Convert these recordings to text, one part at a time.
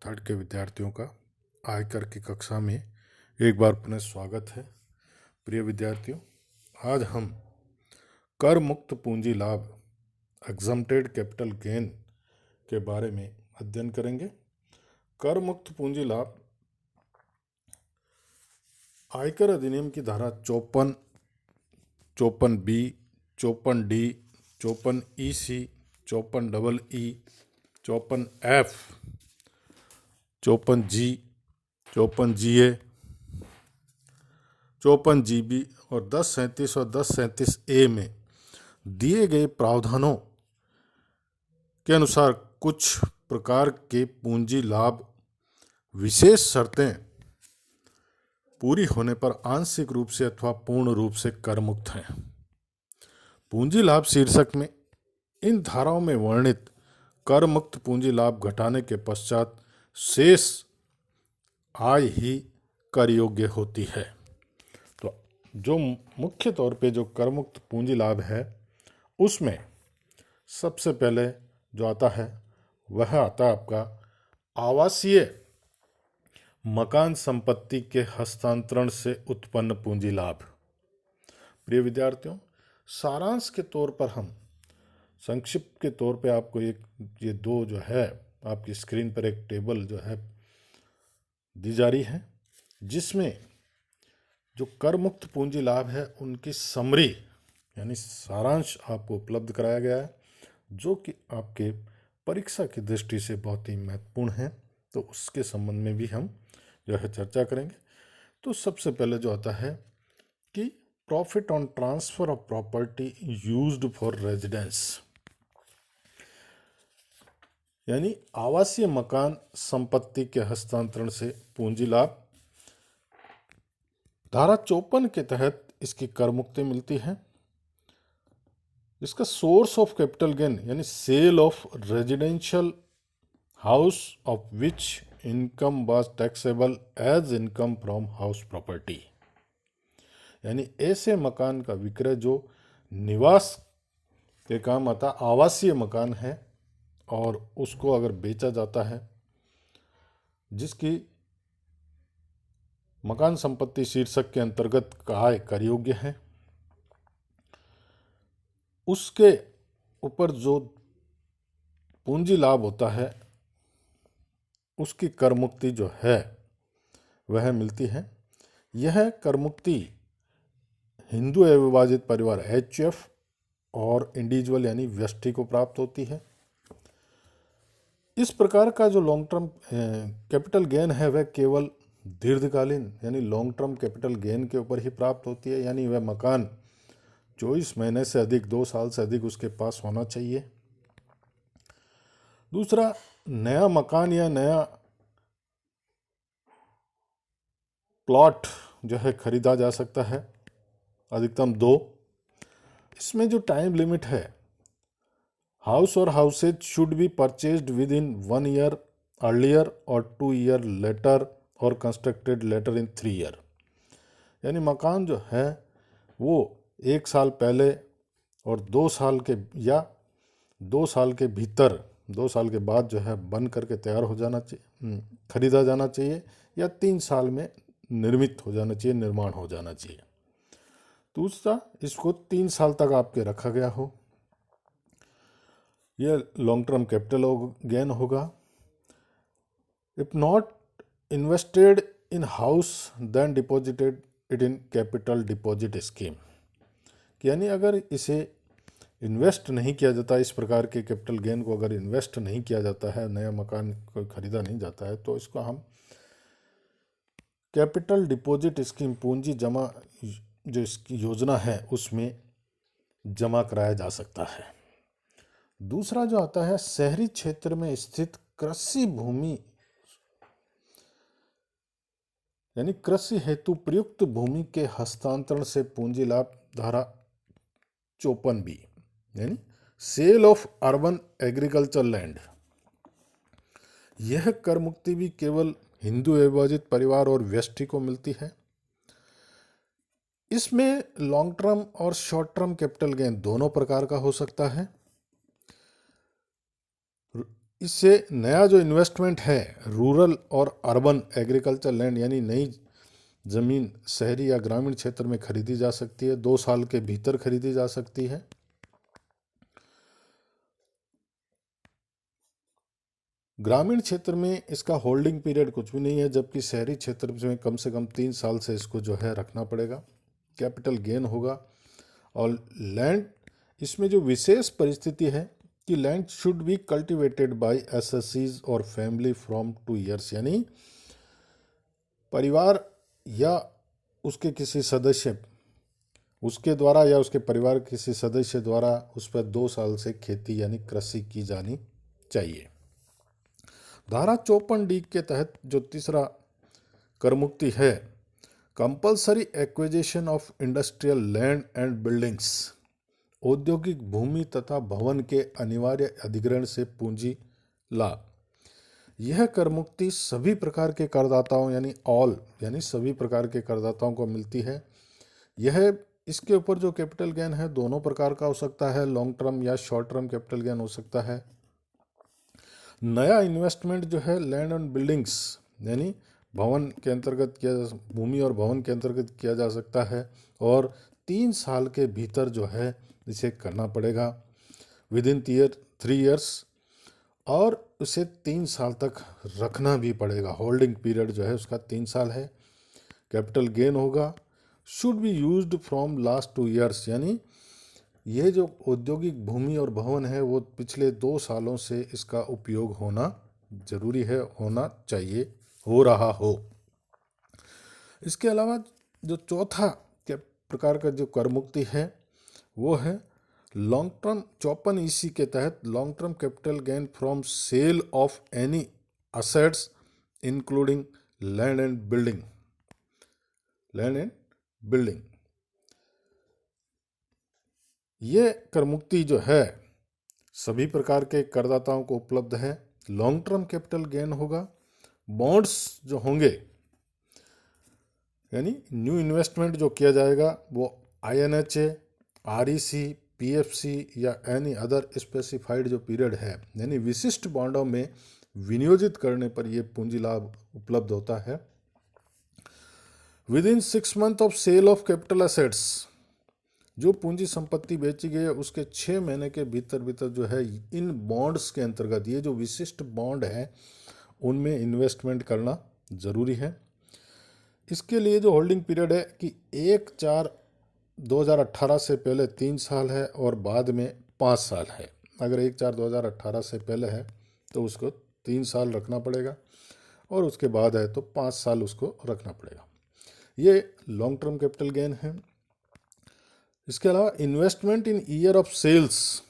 Third के विद्यार्थियों का आयकर की कक्षा में एक बार पुनः स्वागत है। प्रिय विद्यार्थियों, आज हम कर मुक्त पूंजी लाभ एग्जम्प्टेड कैपिटल गेन के बारे में अध्ययन करेंगे। कर मुक्त पूंजी लाभ आयकर अधिनियम की धारा 54, 54B, 54D, 54EC, 54EE, 54F, 54G, 54GA, 54GB और 1037 और 1037A में दिए गए प्रावधानों के अनुसार कुछ प्रकार के पूंजी लाभ विशेष शर्तें पूरी होने पर आंशिक रूप से अथवा पूर्ण रूप से कर मुक्त हैं। पूंजी लाभ शीर्षक में इन धाराओं में वर्णित कर मुक्त पूंजी लाभ घटाने के पश्चात शेष आय ही कर योग्य होती है। तो जो मुख्य तौर पे जो कर मुक्त पूंजी लाभ है उसमें सबसे पहले जो आता है वह आता है आपका आवासीय मकान संपत्ति के हस्तांतरण से उत्पन्न पूंजी लाभ। प्रिय विद्यार्थियों, सारांश के तौर पर हम संक्षिप्त के तौर पे आपको ये दो जो है आपकी स्क्रीन पर एक टेबल जो है दी जा रही है, जिसमें जो कर मुक्त पूंजी लाभ है उनकी समरी यानी सारांश आपको उपलब्ध कराया गया है, जो कि आपके परीक्षा की दृष्टि से बहुत ही महत्वपूर्ण है। तो उसके संबंध में भी हम जो है चर्चा करेंगे। तो सबसे पहले जो आता है कि profit on transfer of property used for residence, यानी आवासीय मकान संपत्ति के हस्तांतरण से पूंजी लाभ। धारा 54 के तहत इसकी कर मुक्ति मिलती है। इसका सोर्स ऑफ कैपिटल गेन यानी sale of residential house of which income was taxable as income from house property, यानी ऐसे मकान का विक्रय जो निवास के काम आता, आवासीय मकान है और उसको अगर बेचा जाता है, जिसकी मकान संपत्ति शीर्षक के अंतर्गत आय कर योग्य है, उसके ऊपर जो पूंजी लाभ होता है उसकी कर मुक्ति जो है वह मिलती है। यह कर मुक्ति हिंदू अविभाजित परिवार HF और इंडिविजुअल यानी व्यष्टि को प्राप्त होती है। इस प्रकार का जो लॉन्ग टर्म कैपिटल गेन है वह केवल दीर्घकालीन यानी लॉन्ग टर्म कैपिटल गेन के ऊपर ही प्राप्त होती है, यानी वह मकान 24 महीने से अधिक 2 साल से अधिक उसके पास होना चाहिए। दूसरा, नया मकान या नया प्लॉट जो है खरीदा जा सकता है, अधिकतम 2। इसमें जो टाइम लिमिट है, हाउस और houses should be purchased with in 1 year earlier और 2 ईयर लेटर और कंस्ट्रक्टेड लेटर इन 3 ईयर, यानी मकान जो है वो 1 साल पहले और 2 साल के या 2 साल के भीतर 2 साल के बाद जो है बन करके तैयार हो जाना चाहिए, खरीदा जाना चाहिए, या 3 साल में निर्मित हो जाना चाहिए, निर्माण हो जाना चाहिए। दूसरा, इसको 3 साल तक आपके रखा गया हो, यह लॉन्ग टर्म कैपिटल गेन होगा। If not invested in house then deposited it in capital deposit scheme, यानी अगर इसे इन्वेस्ट नहीं किया जाता, इस प्रकार के कैपिटल गेन को अगर इन्वेस्ट नहीं किया जाता है, नया मकान को खरीदा नहीं जाता है, तो इसको हम कैपिटल डिपॉजिट स्कीम पूंजी जमा जो इसकी योजना है उसमें जमा कराया जा सकता है। दूसरा जो आता है, शहरी क्षेत्र में स्थित कृषि भूमि यानी कृषि हेतु प्रयुक्त भूमि के हस्तांतरण से पूंजी लाभ। धारा 54B यानी sale of urban agriculture land, यह कर मुक्ति भी केवल हिंदू अविभाजित परिवार और व्यष्टि को मिलती है। इसमें लॉन्ग टर्म और शॉर्ट टर्म कैपिटल गेन दोनों प्रकार का हो सकता है। इससे नया जो इन्वेस्टमेंट है रूरल और अर्बन एग्रीकल्चर लैंड यानी नई ज़मीन शहरी या ग्रामीण क्षेत्र में खरीदी जा सकती है, 2 साल के भीतर खरीदी जा सकती है। ग्रामीण क्षेत्र में इसका होल्डिंग पीरियड कुछ भी नहीं है, जबकि शहरी क्षेत्र में कम से कम 3 साल से इसको जो है रखना पड़ेगा। कैपिटल गेन होगा। और लैंड, इसमें जो विशेष परिस्थिति है कि land should be cultivated by एसएससीज और फैमिली फ्रॉम 2 ईयर्स, यानी परिवार या उसके किसी सदस्य उसके द्वारा या उसके परिवार के किसी सदस्य द्वारा उस पर 2 साल से खेती यानी कृषि की जानी चाहिए। धारा 54D के तहत जो तीसरा कर मुक्ति है, compulsory acquisition of industrial land and buildings, औद्योगिक भूमि तथा भवन के अनिवार्य अधिग्रहण से पूंजी लाभ। यह कर मुक्ति सभी प्रकार के करदाताओं यानी सभी प्रकार के करदाताओं को मिलती है। यह इसके ऊपर जो कैपिटल गेन है दोनों प्रकार का हो सकता है, लॉन्ग टर्म या शॉर्ट टर्म कैपिटल गेन हो सकता है। नया इन्वेस्टमेंट जो है लैंड एंड बिल्डिंग्स यानी भवन के अंतर्गत भूमि और भवन के अंतर्गत किया जा सकता है और 3 साल के भीतर जो है इसे करना पड़ेगा विद इन 3 ईयर्स, और उसे 3 साल तक रखना भी पड़ेगा। होल्डिंग पीरियड जो है उसका 3 साल है। कैपिटल गेन होगा should be used from last 2 years, यानी ये जो औद्योगिक भूमि और भवन है वो पिछले 2 सालों से इसका उपयोग होना जरूरी है, होना चाहिए, हो रहा हो। इसके अलावा जो चौथा प्रकार का जो कर मुक्ति है वो है लॉन्ग टर्म 54EC के तहत long term capital gain from sale of any assets including land and building. ये कर मुक्ति जो है सभी प्रकार के करदाताओं को उपलब्ध है। लॉन्ग टर्म कैपिटल गेन होगा, बॉन्ड्स जो होंगे यानी न्यू इन्वेस्टमेंट जो किया जाएगा वो INHA, REC, PFC या एनी अदर स्पेसिफाइड जो पीरियड है यानी विशिष्ट बॉन्डों में विनियोजित करने पर यह पूंजी लाभ उपलब्ध होता है। Within 6 month of sale of capital assets, जो पूंजी संपत्ति बेची गई है उसके 6 महीने के भीतर जो है इन बॉन्ड्स के अंतर्गत ये जो विशिष्ट बॉन्ड है उनमें इन्वेस्टमेंट करना जरूरी है। इसके लिए जो होल्डिंग पीरियड है कि 1/4/2018 से पहले 3 साल है और बाद में 5 साल है। अगर 1/4/2018 से पहले है तो उसको 3 साल रखना पड़ेगा और उसके बाद है तो 5 साल उसको रखना पड़ेगा। ये लॉन्ग टर्म कैपिटल गेन है। इसके अलावा investment in year of sales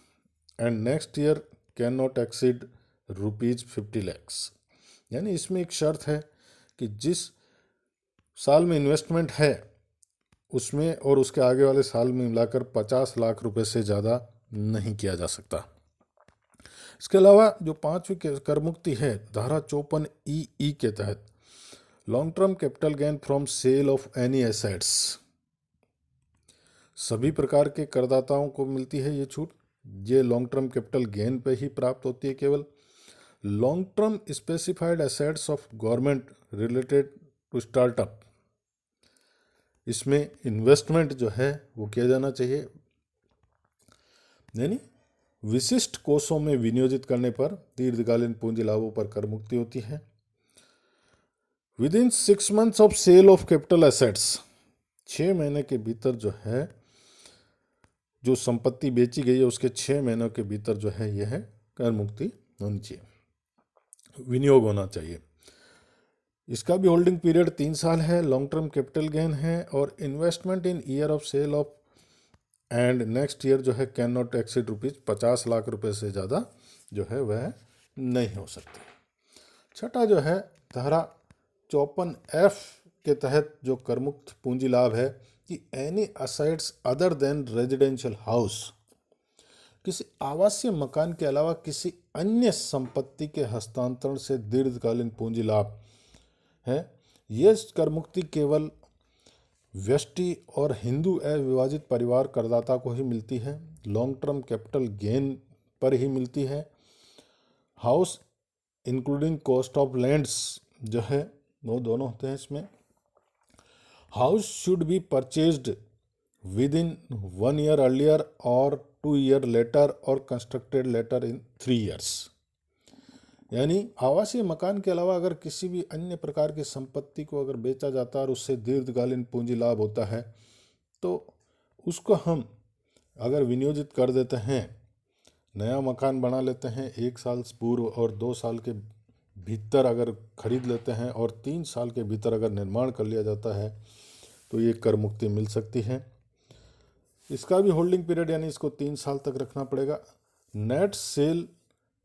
and next year can not exceed ₹50 lakh, यानी इसमें एक शर्त है कि जिस साल में इन्वेस्टमेंट है उसमें और उसके आगे वाले साल में मिलाकर 50 लाख रुपए से ज़्यादा नहीं किया जा सकता। इसके अलावा जो 5वीं कर मुक्ति है धारा 54EE के तहत long term capital gain from sale of any assets, सभी प्रकार के करदाताओं को मिलती है ये छूट। ये लॉन्ग टर्म कैपिटल गेन पे ही प्राप्त होती है केवल। Long term specified assets of government related to startup, इसमें इन्वेस्टमेंट जो है वो किया जाना चाहिए, यानी विशिष्ट कोषों में विनियोजित करने पर दीर्घकालीन पूंजी लाभों पर कर मुक्ति होती है। Within 6 months of sale of capital assets, 6 महीने के भीतर जो है जो संपत्ति बेची गई है उसके 6 महीनों के भीतर जो है यह कर मुक्ति होनी चाहिए, विनियोग होना चाहिए। इसका भी होल्डिंग पीरियड 3 साल है। लॉन्ग टर्म कैपिटल गेन है और investment in year of sale of and next year जो है कैन नॉट एक्सीड ₹50 लाख से ज़्यादा जो है वह नहीं हो सकती। छठा जो है धारा 54F के तहत जो करमुक्त पूंजी लाभ है कि any assets other than residential house, किसी आवासीय मकान के अलावा किसी अन्य संपत्ति के हस्तांतरण से दीर्घकालीन पूंजी लाभ है। ये कर मुक्ति केवल व्यष्टि और हिंदू अविभाजित परिवार करदाता को ही मिलती है, लॉन्ग टर्म कैपिटल गेन पर ही मिलती है। House including cost of lands जो है वो दोनों होते हैं इसमें। House should be purchased with in 1 year earlier और 2 year लेटर और कंस्ट्रक्टेड लेटर इन 3 years। यानी आवासीय मकान के अलावा अगर किसी भी अन्य प्रकार की संपत्ति को अगर बेचा जाता है और उससे दीर्घकालीन पूंजी लाभ होता है तो उसको हम अगर विनियोजित कर देते हैं, नया मकान बना लेते हैं 1 साल पूर्व और 2 साल के भीतर अगर खरीद लेते हैं और 3 साल के भीतर अगर निर्माण कर लिया जाता है तो ये कर मुक्ति मिल सकती है। इसका भी होल्डिंग पीरियड यानी इसको 3 साल तक रखना पड़ेगा। Net sale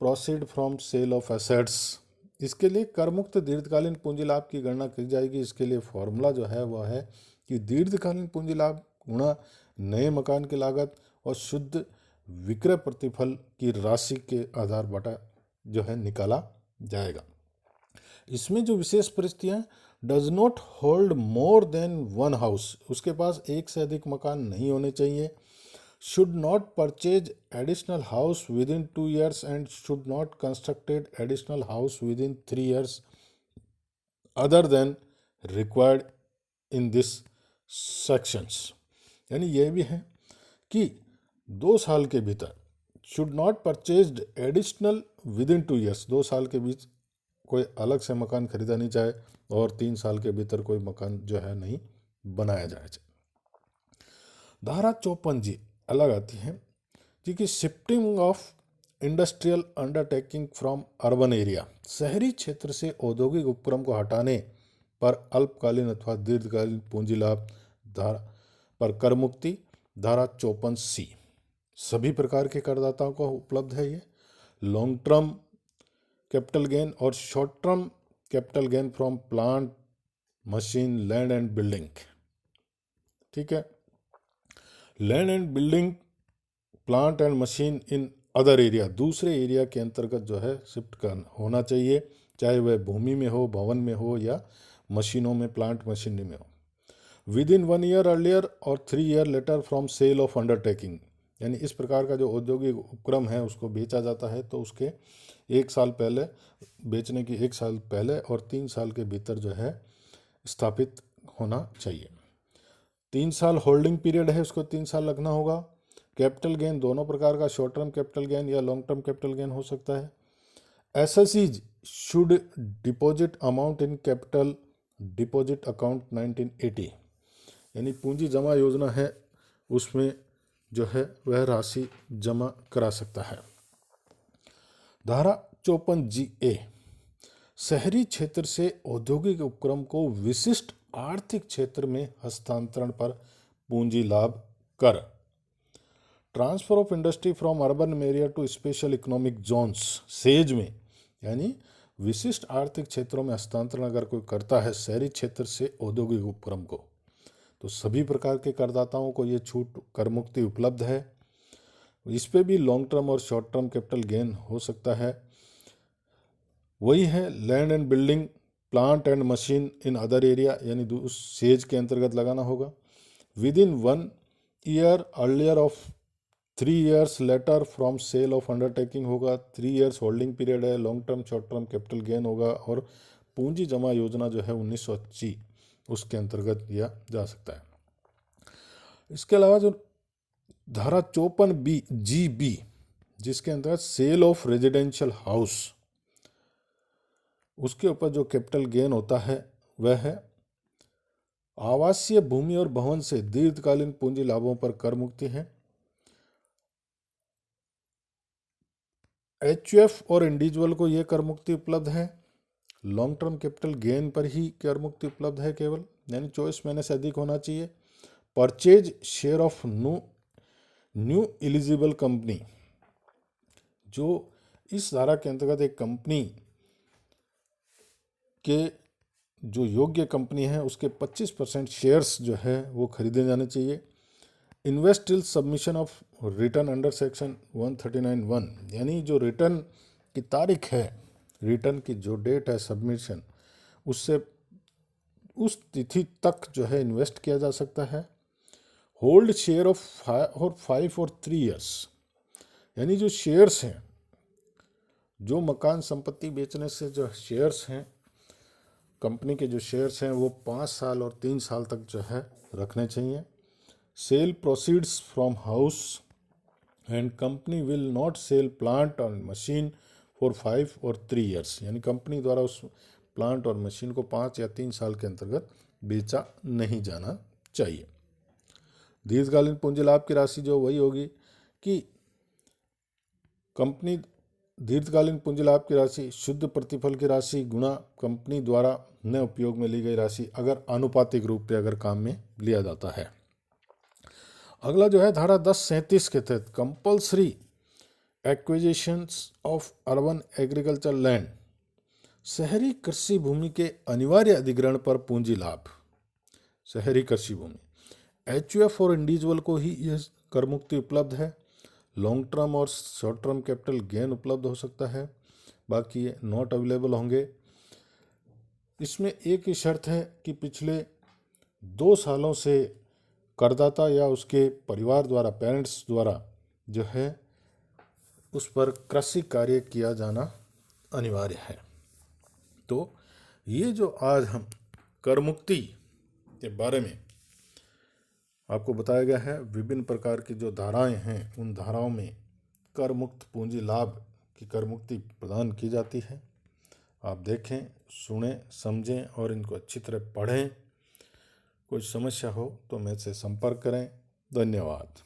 proceed from sale of assets, इसके लिए कर मुक्त दीर्घकालीन पूंजी लाभ की गणना की जाएगी। इसके लिए फॉर्मूला जो है वह है कि दीर्घकालीन पूंजी लाभ गुणा नए मकान की लागत और शुद्ध विक्रय प्रतिफल की राशि के आधार बटा जो है निकाला जाएगा। इसमें जो विशेष परिस्थितियां, does not hold more than 1 house, उसके पास एक से अधिक मकान नहीं होने चाहिए। Should not purchase additional house with in 2 years and should not constructed additional house with in 3 years other than required in this sections. यानी यह भी है कि 2 साल के भीतर should not purchased additional with in 2 years, 2 साल के बीच कोई अलग से मकान खरीदा नहीं जाए और 3 साल के भीतर कोई मकान जो है नहीं बनाया जाए। धारा 54G अलग आती है जी कि shifting of industrial undertaking from urban area, शहरी क्षेत्र से औद्योगिक उपक्रम को हटाने पर अल्पकालीन अथवा दीर्घकालीन पूंजी लाभ धारा पर कर मुक्ति। धारा 54C सभी प्रकार के करदाताओं को उपलब्ध है। ये लॉन्ग टर्म कैपिटल गेन और short term capital gain from plant machine land and building. ठीक है, land and building plant and machine in other area, दूसरे एरिया के अंतर्गत जो है शिफ्ट कर होना चाहिए, चाहे वह भूमि में हो, भवन में हो या मशीनों में, प्लांट मशीनरी में हो। विद इन 1 year अर्लियर और 3 year later from sale of undertaking, यानी इस प्रकार का जो औद्योगिक उपक्रम है उसको बेचा जाता है तो उसके 1 साल पहले, बेचने की 1 साल पहले और 3 साल के भीतर जो है स्थापित होना चाहिए। 3 साल होल्डिंग पीरियड है, उसको 3 साल रखना होगा। कैपिटल गेन दोनों प्रकार का, शॉर्ट टर्म कैपिटल गेन या लॉन्ग टर्म कैपिटल गेन हो सकता है। SSEs should deposit amount in capital deposit account 1980, यानी पूंजी जमा योजना है उसमें जो है वह राशि जमा करा सकता है। धारा 54G शहरी क्षेत्र से औद्योगिक उपक्रम को विशिष्ट आर्थिक क्षेत्र में हस्तांतरण पर पूंजी लाभ कर। Transfer of industry from urban area to special economic zones, SEZ में, यानी विशिष्ट आर्थिक क्षेत्रों में हस्तांतरण अगर कोई करता है शहरी क्षेत्र से औद्योगिक उपक्रम को तो सभी प्रकार के करदाताओं को ये छूट कर मुक्ति उपलब्ध है। इस पे भी लॉन्ग टर्म और शॉर्ट टर्म कैपिटल गेन हो सकता है। वही है land and building plant and machine in other area, यानी उस सेज के अंतर्गत लगाना होगा। Within 1 year earlier of 3 years later from sale of undertaking होगा। 3 years होल्डिंग पीरियड है। Long term short term capital gain होगा और पूंजी जमा योजना जो है 1980 उसके अंतर्गत दिया जा सकता है। इसके अलावा जो धारा 54GB जिसके अंतर्गत सेल ऑफ रेजिडेंशियल हाउस, उसके ऊपर जो कैपिटल गेन होता है वह है आवासीय भूमि और भवन से दीर्घकालीन पूंजी लाभों पर कर मुक्ति है। एचयूएफ और इंडिविजुअल को यह कर मुक्ति उपलब्ध है। लॉन्ग टर्म कैपिटल गेन पर ही कर मुक्ति उपलब्ध है केवल, यानी 24 महीने से अधिक होना चाहिए। Purchase share of new eligible company, जो इस धारा के अंतर्गत एक कंपनी के जो योग्य कंपनी है उसके 25% शेयर्स जो है वो खरीदे जाने चाहिए। Invest till submission of return under section 139(1), यानी जो रिटर्न की तारीख है, रिटर्न की जो डेट है सबमिशन, उससे उस तिथि तक जो है इन्वेस्ट किया जा सकता है। होल्ड शेयर ऑफ 5 और 3 years, यानी जो शेयर्स हैं जो मकान संपत्ति बेचने से जो शेयर्स हैं, कंपनी के जो शेयर्स हैं वो 5 साल और 3 साल तक जो है रखने चाहिए। Sale proceeds from house and company will not sale plant और मशीन फॉर 5 और 3 ईयर्स, यानी कंपनी द्वारा उस प्लांट और मशीन को 5 या 3 साल के अंतर्गत बेचा नहीं जाना चाहिए। दीर्घकालीन पूंजी लाभ की राशि जो वही होगी कि कंपनी दीर्घकालीन पूंजी लाभ की राशि शुद्ध प्रतिफल की राशि गुणा कंपनी द्वारा न उपयोग में ली गई राशि, अगर आनुपातिक रूप से अगर काम में लिया जाता है। अगला जो है धारा 1037 के तहत compulsory acquisitions of urban agriculture land, शहरी कृषि भूमि के अनिवार्य अधिग्रहण पर पूंजी लाभ। शहरी कृषि भूमि एचयूएफ और इंडिविजुअल को ही यह कर मुक्ति उपलब्ध है। लॉन्ग टर्म और शॉर्ट टर्म कैपिटल गेन उपलब्ध हो सकता है, बाकी ये नॉट अवेलेबल होंगे। इसमें एक ही शर्त है कि पिछले 2 सालों से करदाता या उसके परिवार द्वारा, पेरेंट्स द्वारा जो है उस पर कृषि कार्य किया जाना अनिवार्य है। तो ये जो आज हम कर मुक्ति के बारे में आपको बताया गया है, विभिन्न प्रकार की जो धाराएं हैं उन धाराओं में कर मुक्त पूंजी लाभ की कर मुक्ति प्रदान की जाती है। आप देखें, सुनें, समझें और इनको अच्छी तरह पढ़ें। कोई समस्या हो तो मेरे से संपर्क करें। धन्यवाद।